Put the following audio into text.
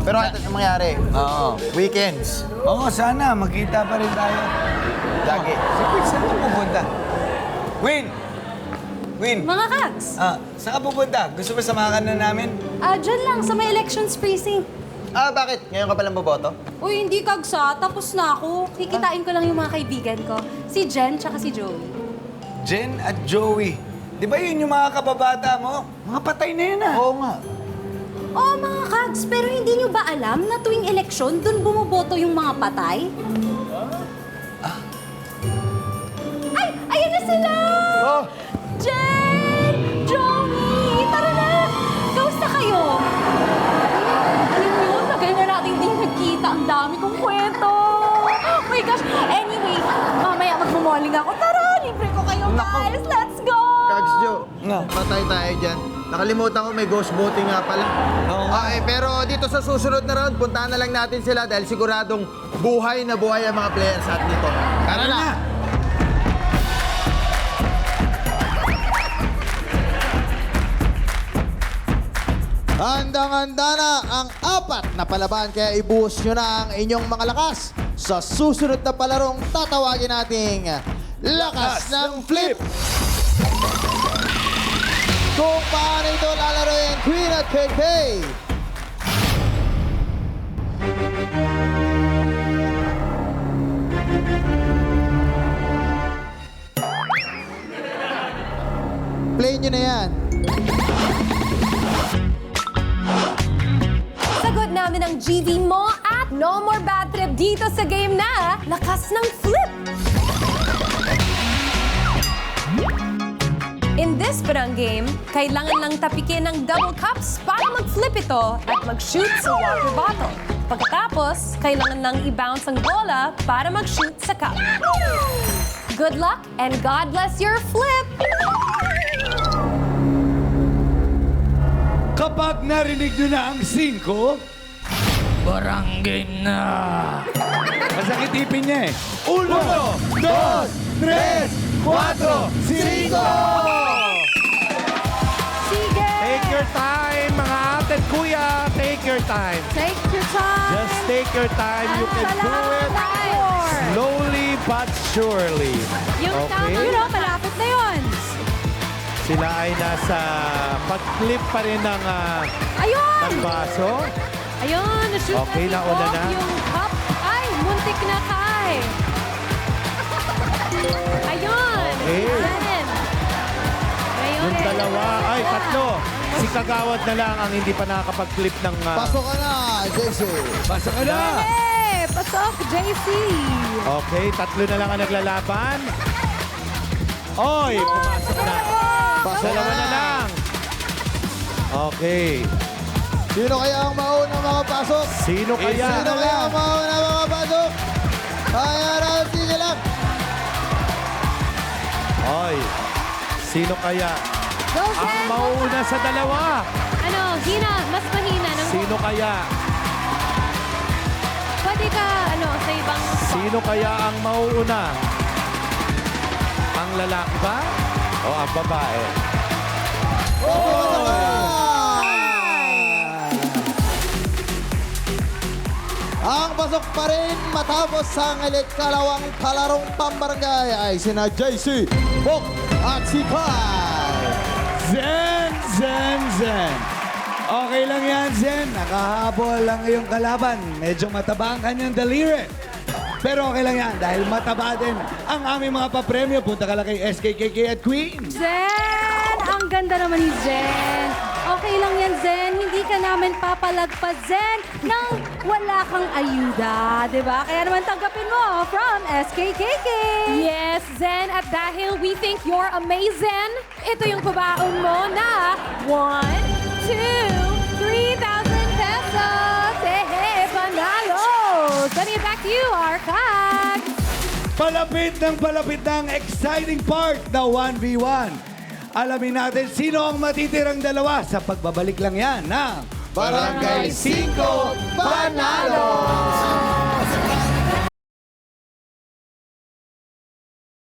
Pero kahit anong mangyari, weekends, Oo, sana. Magkita pa rin tayo. lagi. Si Queen, saan ka pupunta? Queen! Queen! Mga Kags, Saan ka pupunta? Gusto mo samahan na namin? dyan lang sa may elections precinct. Bakit? Ngayon ka palang boboto? Uy, hindi Kagsa. Tapos na ako. Kikitain ko lang yung mga kaibigan ko. Si Jen tsaka si Joey. Jen at Joey. Di ba yun yung mga kababata mo? Mga patay na yun Oo nga. Oo, mga Kags, pero hindi nyo ba alam na tuwing eleksyon, dun bumoboto yung mga patay? Ay! Ayan na sila! Oh! Jen! Joey! Tara na! Kamusta kayo? Alam nyo, tagal na natin di nagkita. Ang dami kong kwento. Oh my gosh! Anyway, mamaya magmumoling ako. Tara! Libre ko kayo, guys! Let's go! Kags Joe, Nga. patay tayo dyan. Nakalimutan ko may ghost voting nga pala. Oo nga. Pero dito sa susunod na round, puntahan na lang natin sila dahil siguradong buhay na buhay ang mga players at dito. Tara na! Handang-handa na ang apat na palaban kaya ibuhos nyo na ang inyong mga lakas sa susunod na palarong tatawagin nating Lakas ng Flip! Kung paano ito lalaroin, Queen at KK? Play nyo na yan. Sagot namin ang GV mo at no more bad trip dito sa game na Lakas ng Flip! In this parang game, kailangan lang tapikin ng double cups para mag-flip ito at mag-shoot sa water bottle. Pagkatapos, kailangan lang i-bounce ang bola para mag-shoot sa cup. Good luck and God bless your flip! Kapag narinig nyo na ang 5, barangay na. Masakit ipin niya eh. 1, 2, 3, 4, 5! Sige! Take your time, mga ate at kuya. Take your time. Take your time! Just take your time. You can do it slowly but surely. Yung Okay? tama, malapit na yun. Sila ay nasa pag-flip pa rin ng Ayun! baso. Ayun, na-shoot Okay, na nauna na. Yung cup. Ay, muntik na kay. Ayun! Okay. Ganun. Ayun. Yung dalawa, ay tatlo. Si Kagawad na lang ang hindi pa nakakapag-flip ng... Pasok ka na, JC. Basta ka na. Hey, pasok, JC. Okay, tatlo na lang ang naglalaban. Oy, pumasok na. Pasok ka Dalawa na lang. Okay. Sino kaya ang maunang makapasok? Sino kaya? Sino kaya ang maunang makapasok? Kaya na, sige lang. Oy, sino kaya Go, ang Zen. mauuna sa dalawa? Ano, hina, mas mahina. Nang, Sino kaya? Pwede ka, sa ibang spot. Sino kaya ang mauuna? Ang lalaki ba? O ang babae? Ang pasok pa rin matapos ang kalawang palarong pambarangay ay sina JC, Bok at si Kai. Zen, Zen, Zen. Okay lang yan, Zen. Nakahabol lang iyong kalaban. Medyo mataba ang kanyang daliri. Pero okay lang yan dahil mataba din ang aming mga papremyo. Punta ka lang kay SKKK at Queen. Zen! Ang ganda naman ni Zen. Okay lang yan, Zen. Hindi ka namin papalagpas, Zen, nang wala kang ayuda. Diba? Kaya naman tanggapin mo from SKKK. Yes, Zen. At dahil we think you're amazing, ito yung pabaon mo na 1, 2, 3,000 pesos. Hey, panalo! Sending it back to you, Arcad. Palapit ng exciting part na 1v1. Alamin natin sino ang matitirang dalawa sa pagbabalik lang yan ng Barangay 5 Panalo!